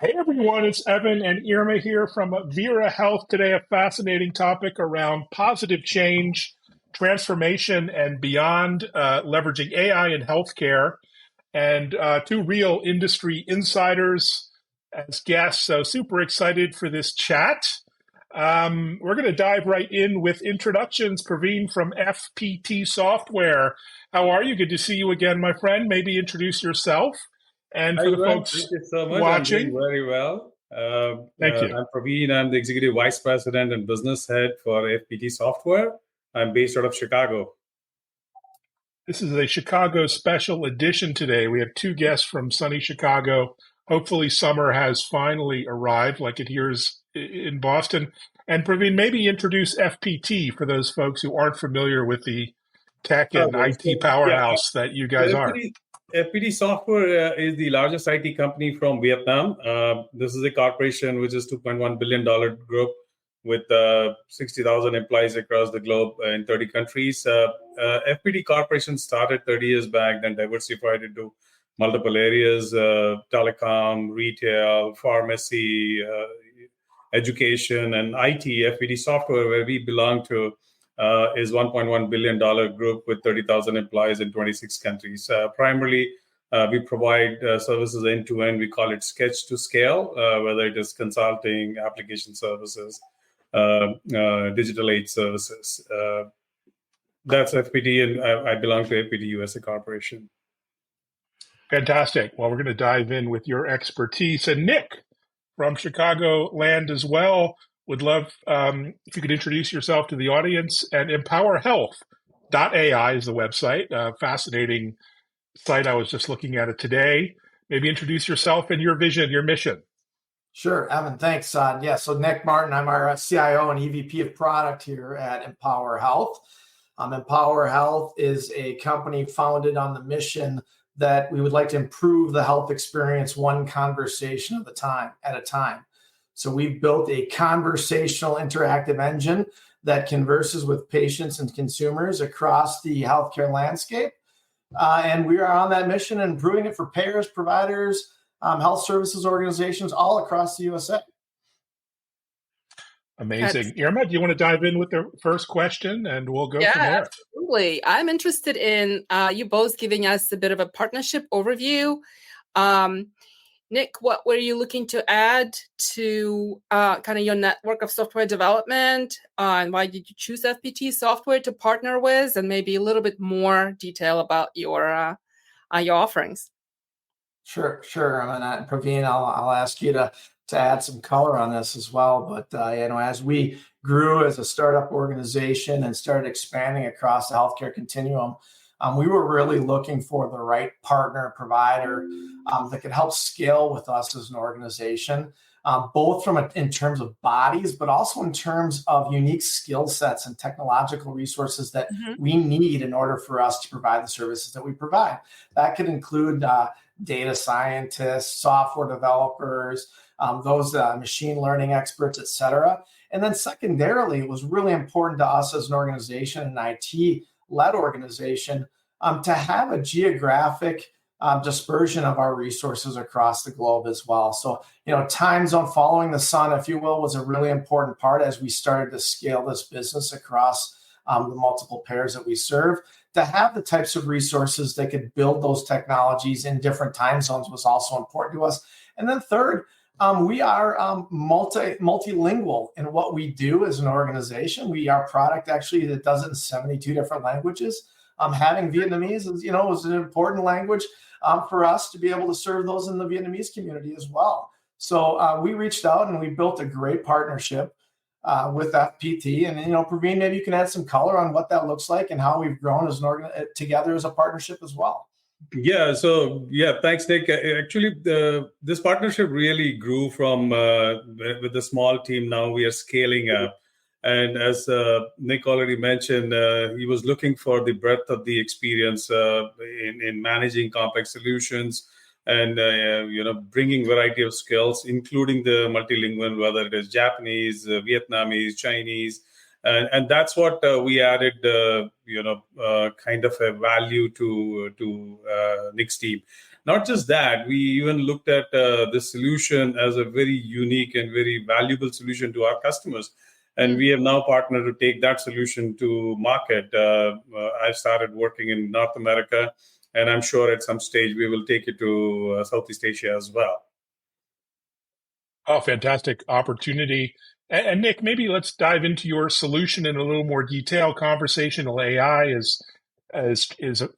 Hey everyone, it's Evan and Irma here from Vera Health. Today, a fascinating topic around positive change, transformation, and beyond, leveraging AI in healthcare, and two real industry insiders as guests. So super excited for this chat. We're going to dive right in with introductions. Praveen from FPT Software. How are you? Good to see you again, my friend. Maybe introduce yourself. And Hi, for the Glenn. folks Thank you so much. watching, I'm doing very well. thank you. I'm Praveen. I'm the Executive Vice President and Business Head for FPT Software. I'm based out of Chicago. This is a Chicago special edition today. We have two guests from sunny Chicago. Hopefully summer has finally arrived like it here is in Boston. And Praveen, maybe introduce FPT for those folks who aren't familiar with the tech and Okay, IT powerhouse that you guys are. FPT Software is the largest IT company from Vietnam. This is a corporation which is $2.1 billion group with 60,000 employees across the globe in 30 countries. FPT Corporation started 30 years back, then diversified into multiple areas, telecom, retail, pharmacy, education, and IT. FPT Software, where we belong to, is $1.1 billion group with 30,000 employees in 26 countries. Primarily, we provide services end-to-end. We call it sketch to scale, whether it is consulting, application services, digital age services. That's FPT, and I belong to FPT USA Corporation. Fantastic. Well, we're going to dive in with your expertise. And Nick from Chicago land as well. Would love if you could introduce yourself to the audience. And empowerhealth.ai is the website. Fascinating site. I was just looking at it today. Maybe introduce yourself and your vision, your mission. Sure, Evan, thanks. So Nick Martin, I'm our CIO and EVP of product here at Empower Health. Empower Health is a company founded on the mission that we would like to improve the health experience one conversation at a time. So we've built a conversational interactive engine that converses with patients and consumers across the healthcare landscape. And we are on that mission and improving it for payers, providers, health services organizations all across the USA. Amazing. Irma, do you want to dive in with the first question and we'll go from there? Absolutely. I'm interested in you both giving us a bit of a partnership overview. Nick, what were you looking to add to kind of your network of software development? And why did you choose FPT Software to partner with? And maybe a little bit more detail about your offerings. Sure. And Praveen, I'll ask you to add some color on this as well. But as we grew as a startup organization and started expanding across the healthcare continuum, we were really looking for the right partner provider that could help scale with us as an organization, both in terms of bodies, but also in terms of unique skill sets and technological resources that we need in order for us to provide the services that we provide. That could include data scientists, software developers, those machine learning experts, et cetera. And then secondarily, it was really important to us as an organization, an IT-led organization, to have a geographic dispersion of our resources across the globe as well. So, time zone, following the sun, if you will, was a really important part as we started to scale this business across the multiple pairs that we serve. To have the types of resources that could build those technologies in different time zones was also important to us. And then third, we are multilingual in what we do as an organization. Our product actually that does it in 72 different languages. Having Vietnamese is an important language for us to be able to serve those in the Vietnamese community as well. So we reached out and we built a great partnership with FPT. And Praveen, maybe you can add some color on what that looks like and how we've grown as together as a partnership as well. Thanks, Nick. Actually, this partnership really grew from with a small team. Now we are scaling up. And as Nick already mentioned, he was looking for the breadth of the experience in managing complex solutions and bringing variety of skills, including the multilingual, whether it is Japanese, Vietnamese, Chinese. And that's what we added, kind of a value to Nick's team. Not just that, we even looked at this solution as a very unique and very valuable solution to our customers. And we have now partnered to take that solution to market. I've started working in North America, and I'm sure at some stage we will take it to Southeast Asia as well. Oh, fantastic opportunity. And Nick, maybe let's dive into your solution in a little more detail. Conversational AI is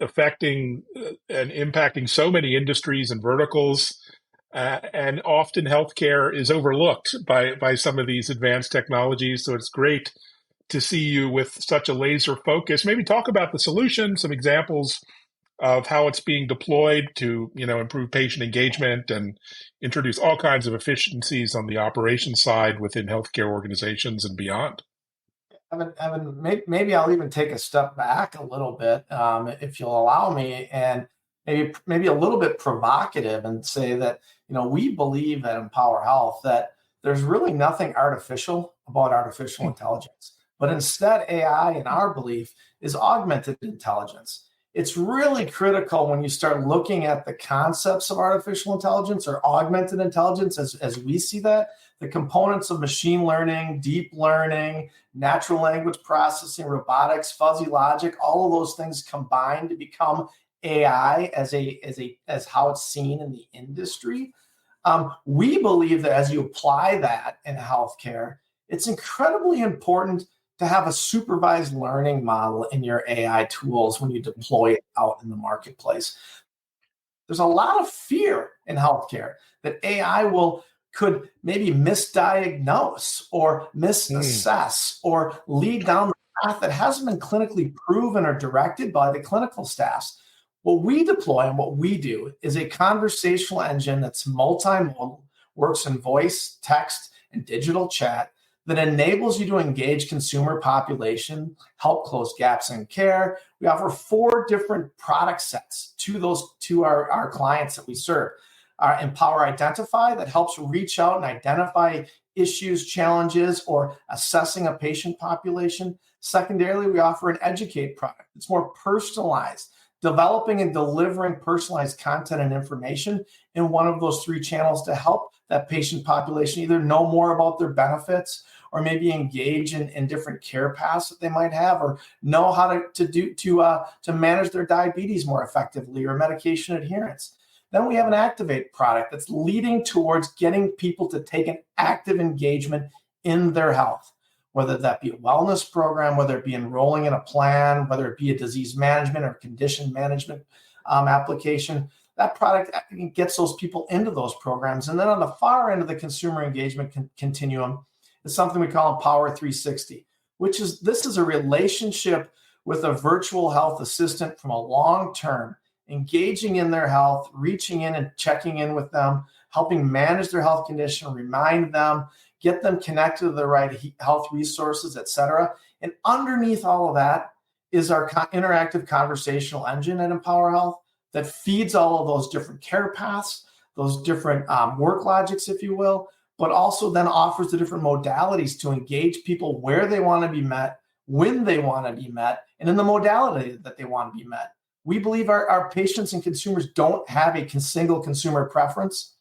affecting and impacting so many industries and verticals, and often healthcare is overlooked by some of these advanced technologies. So it's great to see you with such a laser focus. Maybe talk about the solution, some examples of how it's being deployed to, improve patient engagement and introduce all kinds of efficiencies on the operations side within healthcare organizations and beyond. Evan, maybe I'll even take a step back a little bit, if you'll allow me, and maybe a little bit provocative, and say that we believe at Empower Health that there's really nothing artificial about artificial intelligence, but instead AI, in our belief, is augmented intelligence. It's really critical when you start looking at the concepts of artificial intelligence or augmented intelligence as we see that, the components of machine learning, deep learning, natural language processing, robotics, fuzzy logic, all of those things combine to become AI as how it's seen in the industry. We believe that as you apply that in healthcare, it's incredibly important to have a supervised learning model in your AI tools when you deploy it out in the marketplace. There's a lot of fear in healthcare that AI could maybe misdiagnose or misassess or lead down the path that hasn't been clinically proven or directed by the clinical staffs. What we deploy and what we do is a conversational engine that's multimodal, works in voice, text, and digital chat, that enables you to engage consumer population, help close gaps in care. We offer 4 different product sets to our clients that we serve. Empower Identify, that helps reach out and identify issues, challenges, or assessing a patient population. Secondarily, we offer an Educate product. It's more personalized, developing and delivering personalized content and information in one of those 3 channels to help that patient population either know more about their benefits, or maybe engage in different care paths that they might have, or know how to manage their diabetes more effectively, or medication adherence. Then we have an Activate product that's leading towards getting people to take an active engagement in their health, whether that be a wellness program, whether it be enrolling in a plan, whether it be a disease management or condition management application. That product gets those people into those programs. And then on the far end of the consumer engagement continuum is something we call Empower 360, which is a relationship with a virtual health assistant from a long term, engaging in their health, reaching in and checking in with them, helping manage their health condition, remind them, get them connected to the right health resources, et cetera. And underneath all of that is our interactive conversational engine at Empower Health that feeds all of those different care paths, those different work logics, if you will, but also then offers the different modalities to engage people where they want to be met, when they want to be met, and in the modality that they want to be met. We believe our patients and consumers don't have a single consumer preference,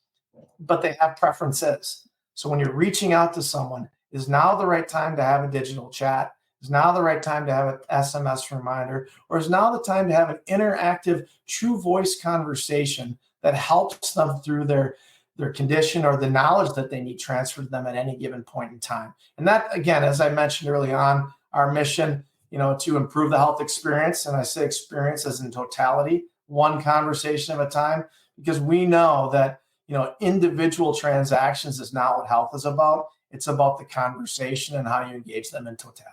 but they have preferences. So when you're reaching out to someone, is now the right time to have a digital chat? Is now the right time to have an SMS reminder? Or is now the time to have an interactive, true voice conversation that helps them through their condition or the knowledge that they need transferred to them at any given point in time? And that, again, as I mentioned early on, our mission, to improve the health experience, and I say experience as in totality, one conversation at a time, because we know that, individual transactions is not what health is about. It's about the conversation and how you engage them in totality.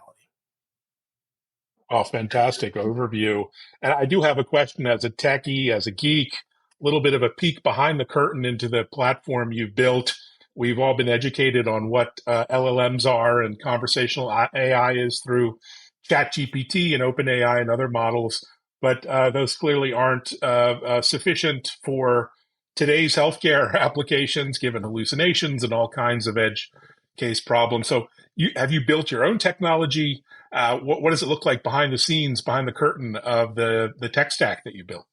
Oh, fantastic overview. And I do have a question as a techie, as a geek, a little bit of a peek behind the curtain into the platform you've built. We've all been educated on what LLMs are and conversational AI is through ChatGPT and OpenAI and other models, but those clearly aren't sufficient for today's healthcare applications, given hallucinations and all kinds of edge case problems. So have you built your own technology? What does it look like behind the scenes, behind the curtain of the tech stack that you built?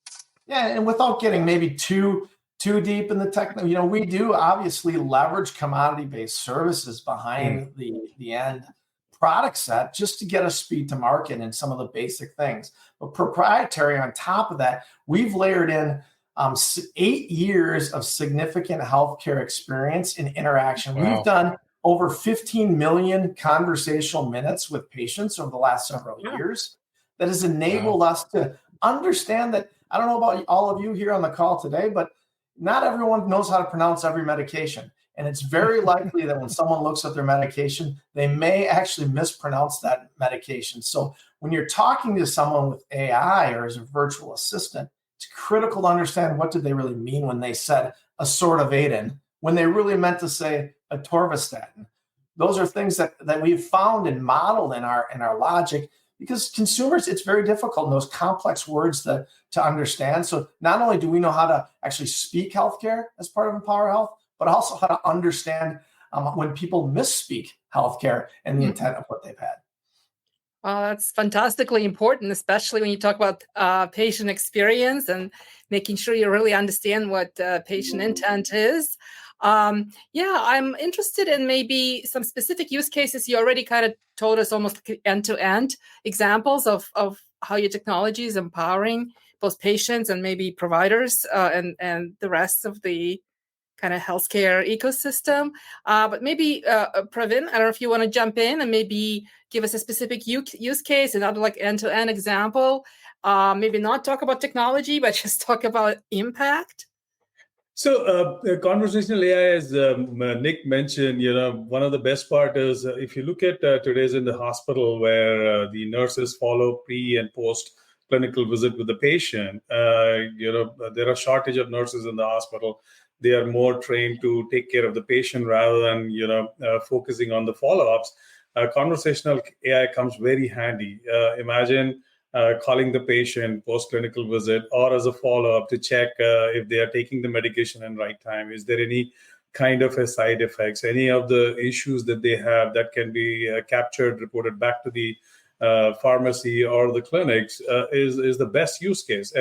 Yeah, and without getting maybe too deep in the technical, we do obviously leverage commodity-based services behind the end product set just to get us speed to market and some of the basic things. But proprietary on top of that, we've layered in 8 years of significant healthcare experience and interaction. Wow. We've done over 15 million conversational minutes with patients over the last several years. That has enabled us to understand that. I don't know about all of you here on the call today, but not everyone knows how to pronounce every medication. And it's very likely that when someone looks at their medication, they may actually mispronounce that medication. So when you're talking to someone with AI or as a virtual assistant, it's critical to understand what did they really mean when they said asortavatin, when they really meant to say atorvastatin. Those are things that we've found and modeled in our logic, because consumers, it's very difficult in those complex words to understand. So not only do we know how to actually speak healthcare as part of Empower Health, but also how to understand when people misspeak healthcare and the intent of what they've had. Well, that's fantastically important, especially when you talk about patient experience and making sure you really understand what patient intent is. I'm interested in maybe some specific use cases. You already kind of told us almost end-to-end examples of how your technology is empowering both patients and maybe providers and the rest of the kind of healthcare ecosystem. But maybe, Praveen, I don't know if you want to jump in and maybe give us a specific use case, another like end-to-end example. Maybe not talk about technology, but just talk about impact. So conversational AI, as Nick mentioned, one of the best part is if you look at today's in the hospital where the nurses follow pre and post clinical visit with the patient, there are shortage of nurses in the hospital. They are more trained to take care of the patient rather than, focusing on the follow-ups. Conversational AI comes very handy. Imagine calling the patient post-clinical visit or as a follow-up to check if they are taking the medication in right time. Is there any kind of a side effects, any of the issues that they have that can be captured, reported back to the pharmacy or the clinics is the best use case.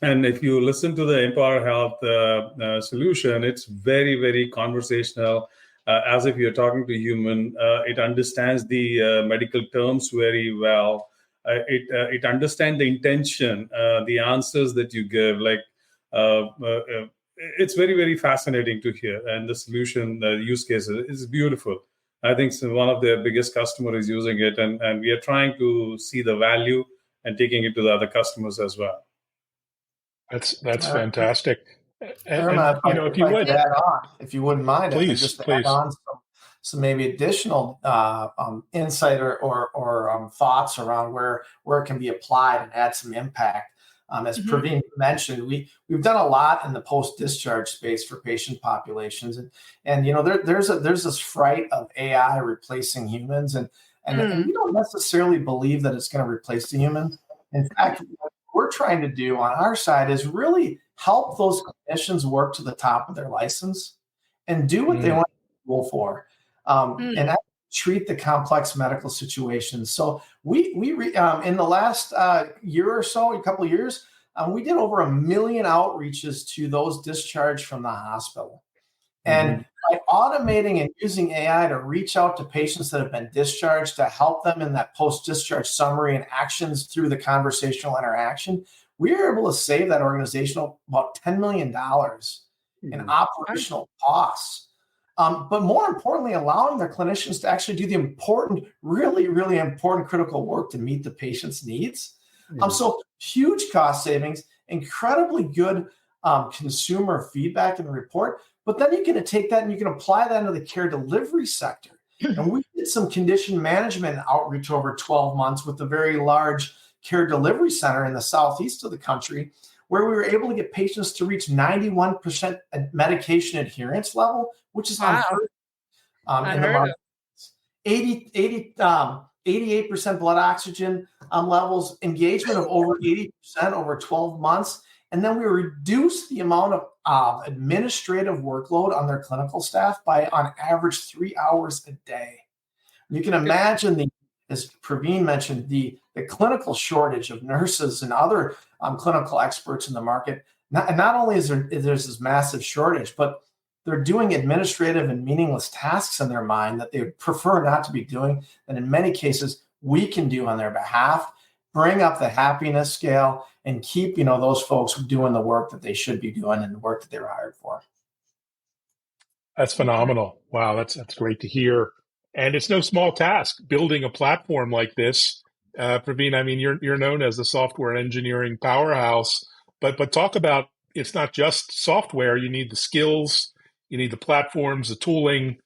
And if you listen to the Empower Health solution, it's very, very conversational, as if you're talking to a human. It understands the medical terms very well. It understands the intention, the answers that you give. It's very, very fascinating to hear. And the solution, the use case is beautiful. I think one of their biggest customers is using it, and we are trying to see the value and taking it to the other customers as well. That's fantastic. Irma, if you would add on, if you wouldn't mind, please. Add on some maybe additional insight or thoughts around where it can be applied and add some impact. As Praveen mentioned, we've done a lot in the post-discharge space for patient populations, and there's this fright of AI replacing humans, and we don't necessarily believe that it's going to replace the human. In fact, what we're trying to do on our side is really help those clinicians work to the top of their license and do what they want to go for, and treat the complex medical situations. So we in the last year or so, a couple of years, we did over 1 million outreaches to those discharged from the hospital. And by automating and using AI to reach out to patients that have been discharged to help them in that post-discharge summary and actions through the conversational interaction, we were able to save that organization about $10 million in operational costs. But more importantly, allowing their clinicians to actually do the important, really, really important critical work to meet the patient's needs. So huge cost savings, incredibly good consumer feedback in the report. But then you can take that and you can apply that into the care delivery sector. And we did some condition management outreach over 12 months with a very large care delivery center in the southeast of the country, where we were able to get patients to reach 91% medication adherence level, which is unheard in the market. 88% blood oxygen levels, engagement of over 80% over 12 months. And then we reduced the amount of administrative workload on their clinical staff by, on average, 3 hours a day. You can imagine, as Praveen mentioned, the the clinical shortage of nurses and other clinical experts in the market. Not only is there's this massive shortage, but they're doing administrative and meaningless tasks in their mind that they would prefer not to be doing, and in many cases we can do on their behalf, bring up the happiness scale, and keep those folks doing the work that they should be doing and the work that they were hired for. That's phenomenal. Wow, that's great to hear. And it's no small task building a platform like this. Praveen, I mean, you're known as the software engineering powerhouse, but talk about, it's not just software. You need the skills, you need the platforms, the tooling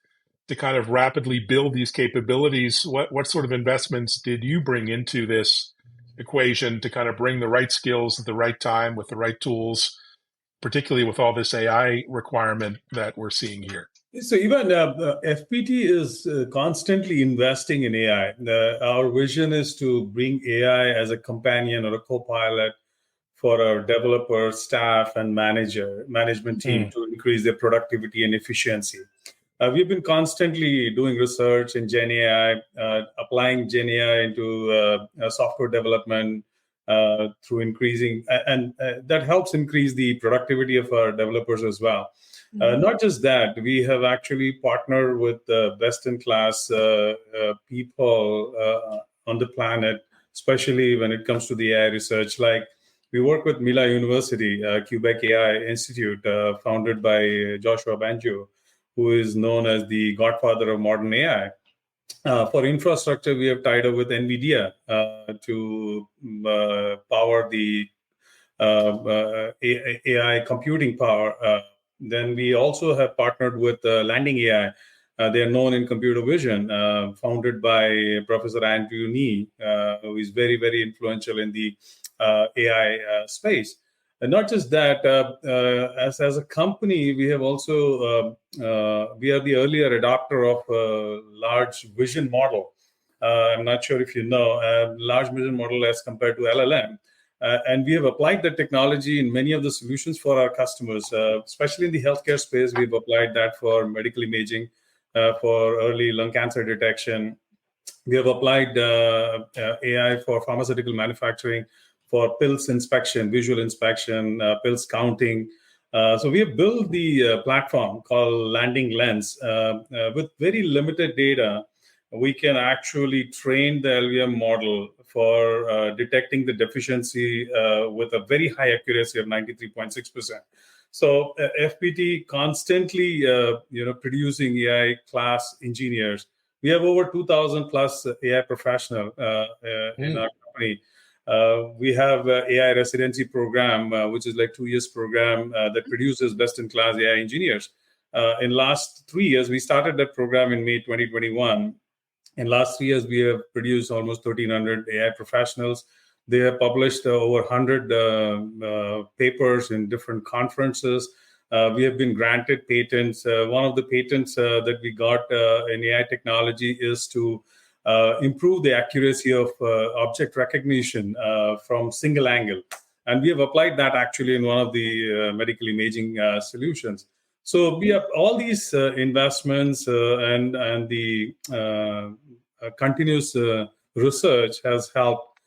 to kind of rapidly build these capabilities. What sort of investments did you bring into this equation to kind of bring the right skills at the right time with the right tools, particularly with all this AI requirement that we're seeing here? So even FPT is constantly investing in AI. Our vision is to bring AI as a companion or a co-pilot for our developer, staff, and management team to increase their productivity and efficiency. We've been constantly doing research in Gen AI, applying Gen AI into software development through increasing, and that helps increase the productivity of our developers as well. Not just that, we have actually partnered with best-in-class people on the planet, especially when it comes to the AI research. Like we work with Mila University, Quebec AI Institute, founded by Joshua Banjo, who is known as the godfather of modern AI. For infrastructure, we have tied up with NVIDIA to power the AI computing power. Then we also have partnered with Landing AI. They are known in computer vision, founded by Professor Andrew Ni, who is very, very influential in the AI space. And not just that, as a company, we have also, we are the earlier adopter of a large vision model. I'm not sure if you know, large vision model as compared to LLM. And we have applied that technology in many of the solutions for our customers, especially in the healthcare space. We've applied that for medical imaging, for early lung cancer detection. We have applied AI for pharmaceutical manufacturing, for pills inspection, visual inspection, pills counting. So we have built the platform called Landing Lens. With very limited data, we can actually train the LVM model for detecting the deficiency with a very high accuracy of 93.6%. So FPT constantly, producing AI class engineers. We have over 2,000 plus AI professionals in our company. We have an AI residency program, which is like 2 years program that produces best-in-class AI engineers. In last 3 years, we started that program in May 2021. In last 3 years, we have produced almost 1,300 AI professionals. They have published over 100 papers in different conferences. We have been granted patents. One of the patents that we got in AI technology is to improve the accuracy of object recognition from single angle. And we have applied that actually in one of the medical imaging solutions. So we have all these investments and the continuous research has helped,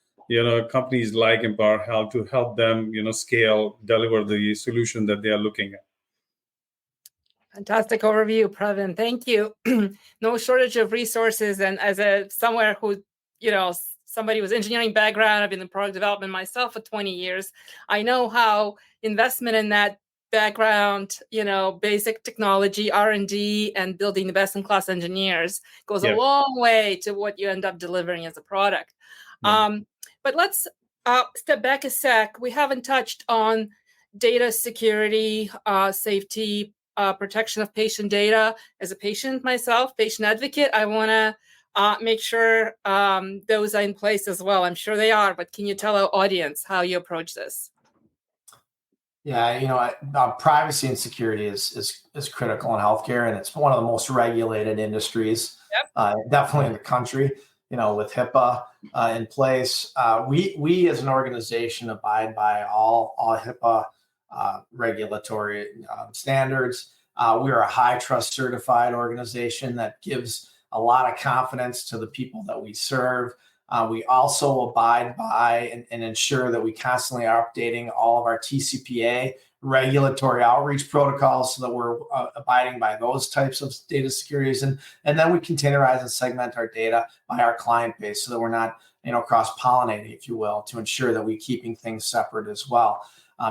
companies like Empower Health to help them, scale, deliver the solution that they are looking at. Fantastic overview, Praveen. Thank you. No shortage of resources. And as somewhere who, somebody with engineering background, I've been in product development myself for 20 years. I know how investment in that background, basic technology, R&D, and building the best-in-class engineers goes a long way to what you end up delivering as a product. But let's step back a sec. We haven't touched on data security, safety, protection of patient data. As a patient myself, patient advocate, I want to make sure those are in place as well. I'm sure they are, but can you tell our audience how you approach this? Yeah, privacy and security is critical in healthcare, and it's one of the most regulated industries, definitely in the country. With HIPAA in place, we as an organization abide by all HIPAA regulatory standards. We are a high trust certified organization that gives a lot of confidence to the people that we serve. We also abide by and ensure that we constantly are updating all of our TCPA regulatory outreach protocols so that we're abiding by those types of data securities. And then we containerize and segment our data by our client base so that we're not, cross-pollinating, if you will, to ensure that we're keeping things separate as well.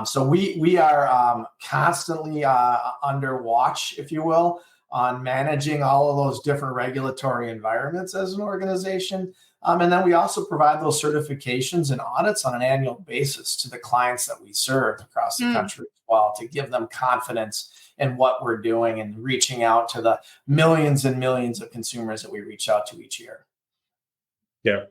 So we are constantly under watch, if you will, on managing all of those different regulatory environments as an organization. And then we also provide those certifications and audits on an annual basis to the clients that we serve across the country as well, to give them confidence in what we're doing and reaching out to the millions and millions of consumers that we reach out to each year. Yeah.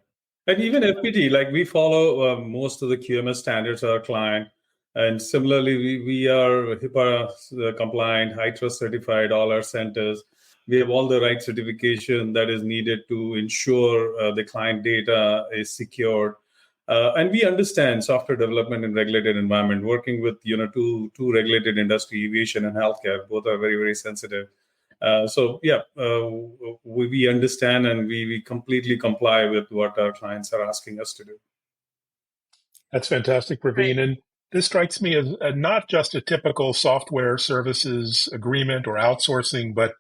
And even FPT, like we follow most of the QMS standards of our client. And similarly, we are HIPAA compliant, high trust certified, all our centers. We have all the right certification that is needed to ensure the client data is secured. And we understand software development in regulated environment, working with two regulated industry, aviation and healthcare. Both are very, very sensitive. We understand and we completely comply with what our clients are asking us to do. That's fantastic, Praveen. And this strikes me as not just a typical software services agreement or outsourcing, but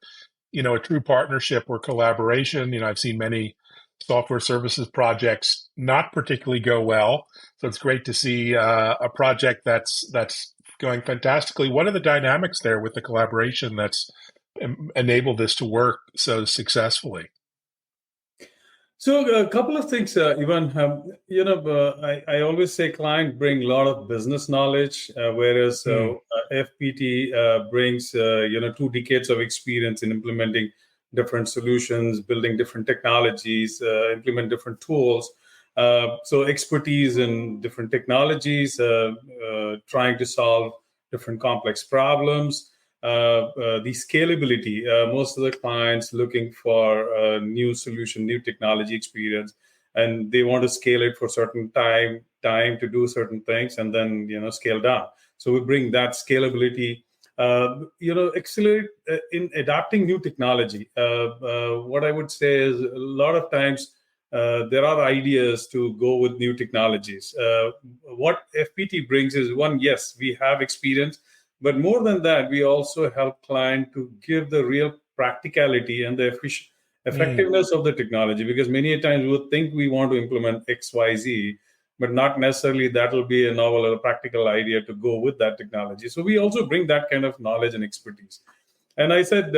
a true partnership or collaboration. I've seen many software services projects not particularly go well. So it's great to see a project that's going fantastically. What are the dynamics there with the collaboration that's enabled this to work so successfully? So a couple of things, Ivan. I always say client bring a lot of business knowledge, whereas FPT brings 2 decades of experience in implementing different solutions, building different technologies, implement different tools. So expertise in different technologies, trying to solve different complex problems. The scalability, most of the clients looking for a new solution, new technology experience, and they want to scale it for certain time to do certain things and then scale down. So we bring that scalability, accelerate in adapting new technology. What I would say is a lot of times there are ideas to go with new technologies. What FPT brings is one, yes, we have experience. But more than that, we also help client to give the real practicality and the effectiveness of the technology, because many times we would think we want to implement X, Y, Z, but not necessarily that will be a novel or a practical idea to go with that technology. So we also bring that kind of knowledge and expertise. And I said,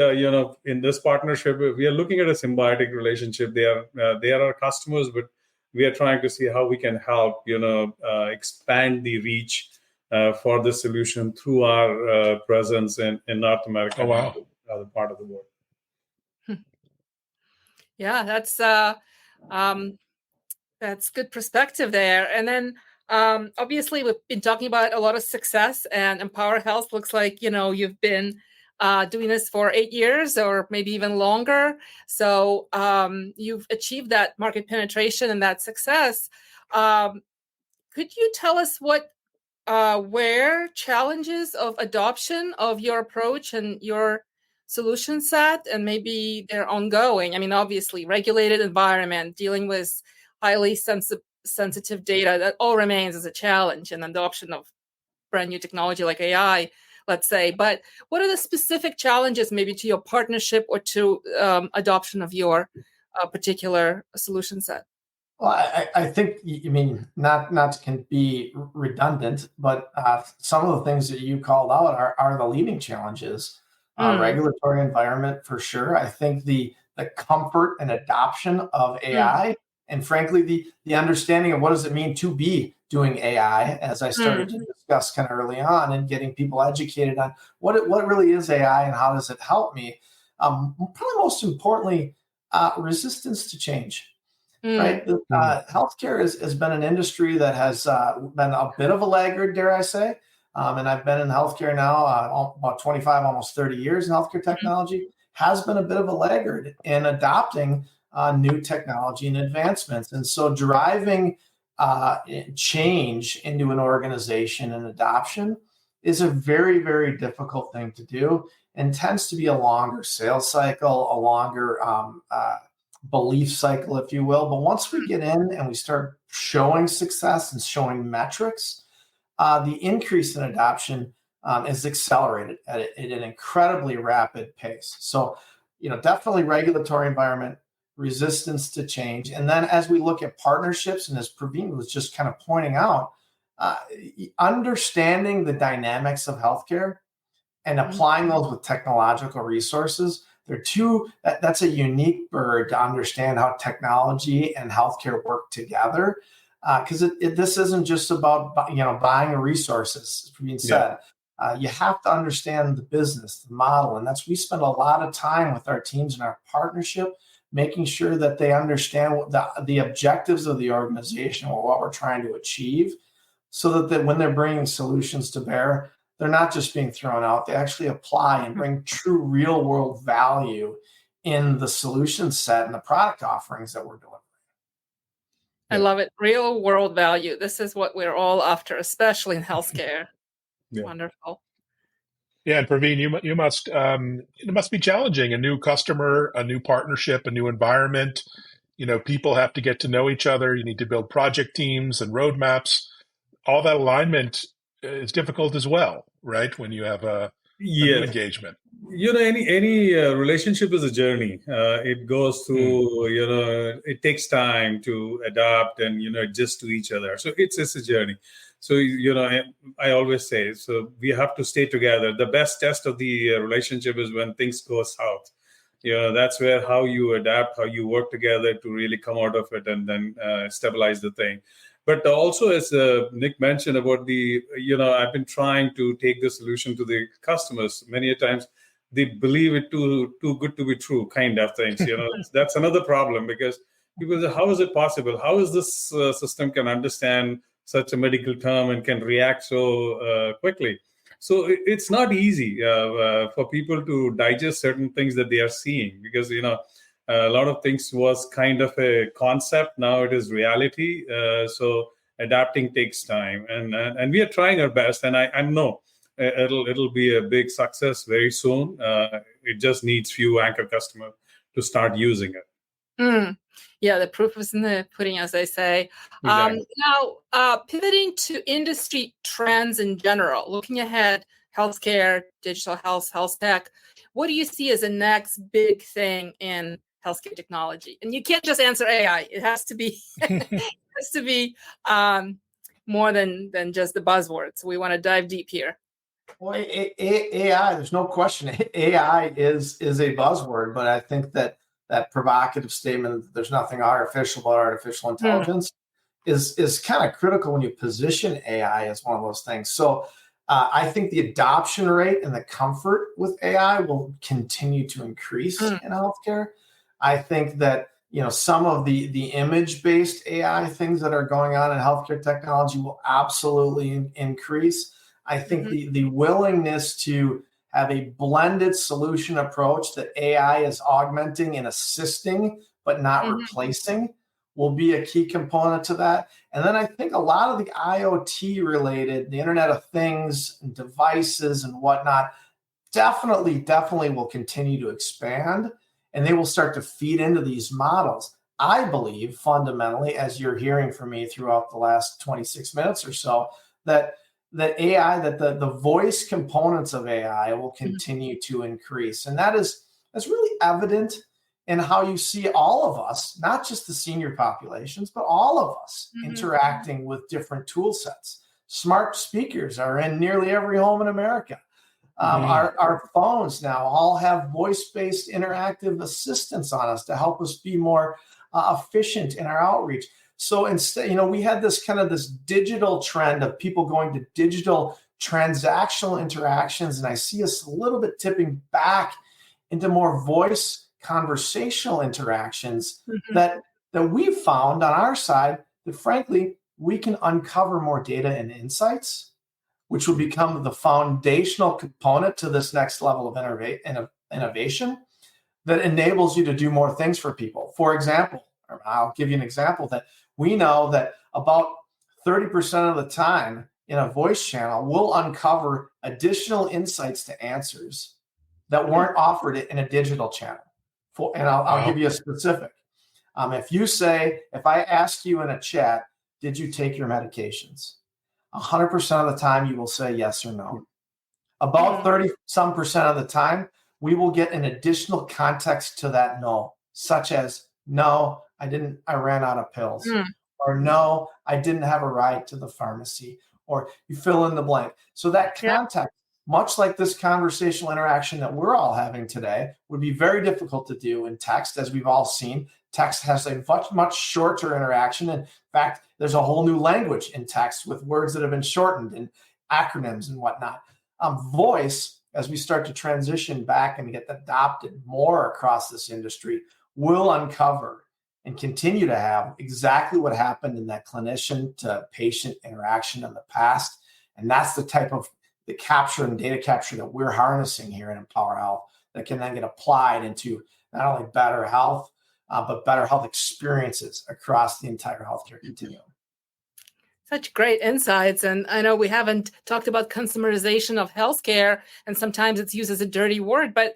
in this partnership, we are looking at a symbiotic relationship. They are our customers, but we are trying to see how we can help, expand the reach for the solution through our presence in North America and other part of the world. Yeah, that's good perspective there. And then obviously we've been talking about a lot of success, and Empower Health looks like you've been doing this for 8 years or maybe even longer. So you've achieved that market penetration and that success. Could you tell us where challenges of adoption of your approach and your solution set, and maybe they're ongoing? I mean, obviously, regulated environment, dealing with highly sensitive data, that all remains as a challenge in adoption of brand new technology like AI, let's say. But what are the specific challenges maybe to your partnership or to adoption of your particular solution set? Well, I think, not to be redundant, but some of the things that you called out are the leading challenges. Regulatory environment, for sure. I think the comfort and adoption of AI, and frankly, the understanding of what does it mean to be doing AI, as I started to discuss kind of early on, and getting people educated on what really is AI and how does it help me. Probably most importantly, resistance to change. Right, healthcare has been an industry that has been a bit of a laggard, dare I say, and I've been in healthcare now about 25, almost 30 years in healthcare technology. Has been a bit of a laggard in adopting new technology and advancements, and so driving change into an organization and adoption is a very, very difficult thing to do, and tends to be a longer sales cycle, a longer belief cycle, if you will. But once we get in and we start showing success and showing metrics, the increase in adoption is accelerated at an incredibly rapid pace. So, definitely regulatory environment, resistance to change. And then as we look at partnerships, and as Praveen was just kind of pointing out, understanding the dynamics of healthcare and applying those with technological resources, that's a unique bird to understand how technology and healthcare work together. Because this isn't just about buying resources, as Praveen said. You have to understand the business, the model, and we spend a lot of time with our teams in our partnership, making sure that they understand what the objectives of the organization or what we're trying to achieve, so that when they're bringing solutions to bear, they're not just being thrown out. They actually apply and bring true real world value in the solution set and the product offerings that we're delivering. I love it. Real world value. This is what we're all after, especially in healthcare. Yeah. Wonderful. Yeah, and Praveen, you must it must be challenging. A new customer, a new partnership, a new environment. People have to get to know each other. You need to build project teams and roadmaps. All that alignment is difficult as well, right? When you have a new engagement. Any relationship is a journey. It goes through, it takes time to adapt and, adjust to each other. So it's a journey. So, I always say, so we have to stay together. The best test of the relationship is when things go south. That's where how you adapt, how you work together to really come out of it and then stabilize the thing. But also, as Nick mentioned about I've been trying to take the solution to the customers. Many times they believe it too good to be true, kind of things. That's another problem, because people say, how is it possible? How is this system can understand such a medical term and can react so quickly? So it's not easy for people to digest certain things that they are seeing, because a lot of things was kind of a concept. Now it is reality. So adapting takes time, and we are trying our best. And I know it'll be a big success very soon. It just needs few anchor customers to start using it. Yeah, the proof is in the pudding, as they say. Exactly. Now, pivoting to industry trends in general, looking ahead, healthcare, digital health tech, what do you see as the next big thing in healthcare technology? And you can't just answer AI. It has to be more than just the buzzwords. We want to dive deep here. Well, AI, there's no question. AI is a buzzword, but I think that provocative statement that there's nothing artificial about artificial intelligence is kind of critical when you position AI as one of those things. So I think the adoption rate and the comfort with AI will continue to increase in healthcare. I think that some of the image-based AI things that are going on in healthcare technology will absolutely increase. I think the willingness to have a blended solution approach that AI is augmenting and assisting, but not replacing, will be a key component to that. And then I think a lot of the IoT related, the Internet of Things and devices and whatnot, definitely will continue to expand, and they will start to feed into these models. I believe fundamentally, as you're hearing from me throughout the last 26 minutes or so, that AI, that the voice components of AI will continue to increase. And that's really evident in how you see all of us, not just the senior populations, but all of us interacting with different tool sets. Smart speakers are in nearly every home in America. Our phones now all have voice-based interactive assistants on us to help us be more efficient in our outreach. So instead, we had this digital trend of people going to digital transactional interactions, and I see us a little bit tipping back into more voice conversational interactions that we've found on our side that, frankly, we can uncover more data and insights, which will become the foundational component to this next level of innovation that enables you to do more things for people. For example, I'll give you an example that we know that about 30% of the time in a voice channel, we'll uncover additional insights to answers that weren't offered in a digital channel. And I'll give you a specific. If I ask you in a chat, did you take your medications? 100% of the time, you will say yes or no. About 30-some% of the time, we will get an additional context to that no, such as, no, I ran out of pills. Or no, I didn't have a ride to the pharmacy, or you fill in the blank. So that context, much like this conversational interaction that we're all having today, would be very difficult to do in text, as we've all seen. Text has a much shorter interaction. In fact, there's a whole new language in text with words that have been shortened and acronyms and whatnot. Voice, as we start to transition back and get adopted more across this industry, will uncover and continue to have exactly what happened in that clinician to patient interaction in the past. And that's the type of the capture and data capture that we're harnessing here in Empower Health that can then get applied into not only better health, but better health experiences across the entire healthcare continuum. Such great insights. And I know we haven't talked about consumerization of healthcare, and sometimes it's used as a dirty word, but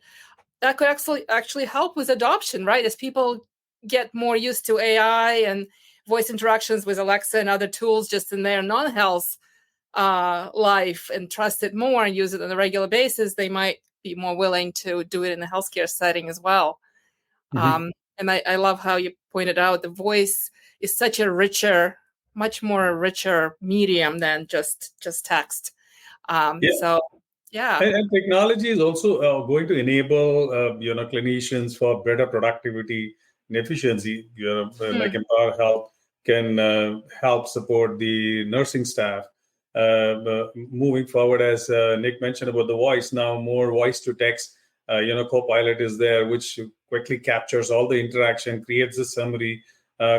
that could actually help with adoption, right? As people get more used to AI and voice interactions with Alexa and other tools just in their non-health life and trust it more and use it on a regular basis, they might be more willing to do it in a healthcare setting as well. And I love how you pointed out the voice is such a much more richer medium than just text. So, yeah. And technology is also going to enable, clinicians for better productivity and efficiency. Like Empower Health can help support the nursing staff. Moving forward, as Nick mentioned about the voice, now more voice to text, Copilot is there, which quickly captures all the interaction, creates a summary,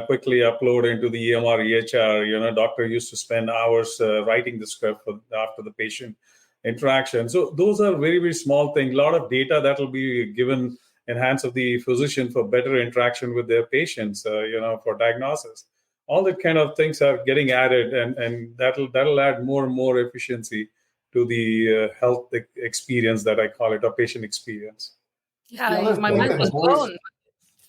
quickly upload into the EMR, EHR. Doctor used to spend hours writing the script after the patient interaction. So those are very, very small things. A lot of data that will be given in hands of the physician for better interaction with their patients, for diagnosis. All that kind of things are getting added, and that'll add more and more efficiency to the health experience that I call it, a patient experience. Yeah, my mind was blown.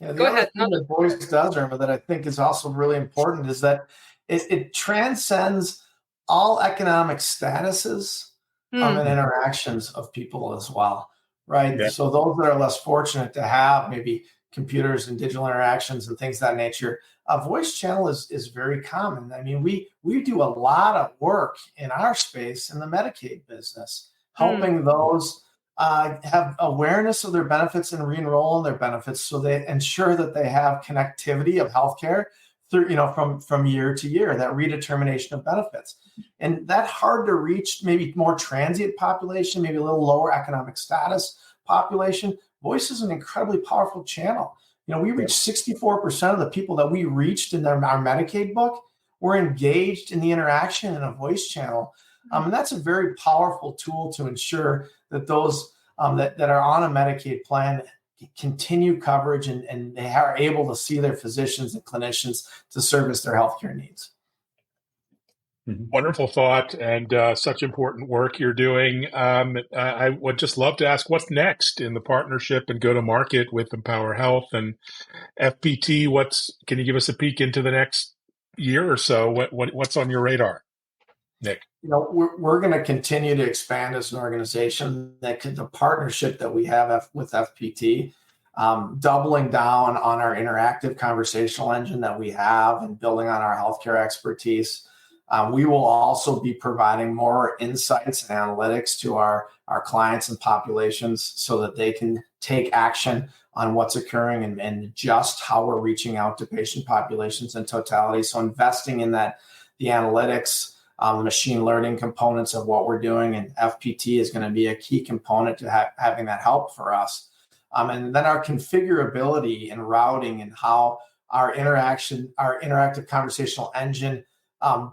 Go ahead. The other thing that voice does, Irma, that I think is also really important is that it transcends all economic statuses and interactions of people as well, right? Yeah. So those that are less fortunate to have maybe computers and digital interactions and things of that nature, a voice channel is very common. I mean, we do a lot of work in our space in the Medicaid business, helping those have awareness of their benefits and re-enroll in their benefits, so they ensure that they have connectivity of healthcare through, from year to year, that redetermination of benefits. And that hard to reach, maybe more transient population, maybe a little lower economic status population, voice is an incredibly powerful channel. We reached 64% of the people that we reached in our Medicaid book were engaged in the interaction in a voice channel. And that's a very powerful tool to ensure that those that are on a Medicaid plan continue coverage and they are able to see their physicians and clinicians to service their healthcare needs. Wonderful thought, and such important work you're doing. I would just love to ask, what's next in the partnership and go-to-market with Empower Health and FPT? Can you give us a peek into the next year or so? What's on your radar, Nick? We're going to continue to expand as an organization. The partnership that we have with FPT, doubling down on our interactive conversational engine that we have and building on our healthcare expertise. We will also be providing more insights and analytics to our clients and populations so that they can take action on what's occurring and adjust how we're reaching out to patient populations in totality. So investing in the analytics, the machine learning components of what we're doing, and FPT is going to be a key component to having that help for us. And then our configurability and routing and how our interactive conversational engine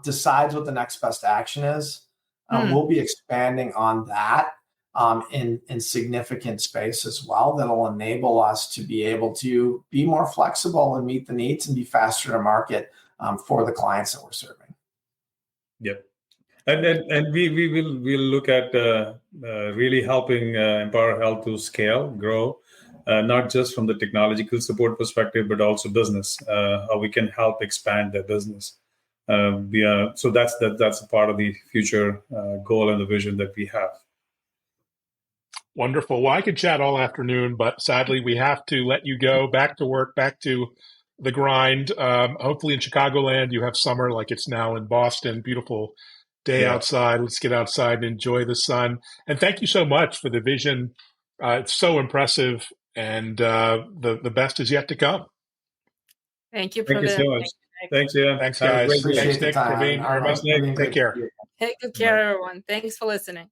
decides what the next best action is. We'll be expanding on that in significant space as well. That'll enable us to be able to be more flexible and meet the needs and be faster to market for the clients that we're serving. Yep. And we'll look at really helping Empower Health to scale, grow, not just from the technological support perspective, but also business, how we can help expand their business. So that's a part of the future goal and the vision that we have. Wonderful. Well, I could chat all afternoon, but sadly we have to let you go back to work, back to the grind. Hopefully in Chicagoland, you have summer like it's now in Boston. Beautiful day outside. Let's get outside and enjoy the sun. And thank you so much for the vision. It's so impressive, and the best is yet to come. Thank you, Thank you Praveen. so much. Thanks, yeah. Thanks, Have a guys. great day. Thanks, Nick, Praveen, Irma. Take care. Take good care, everyone. Thanks for listening.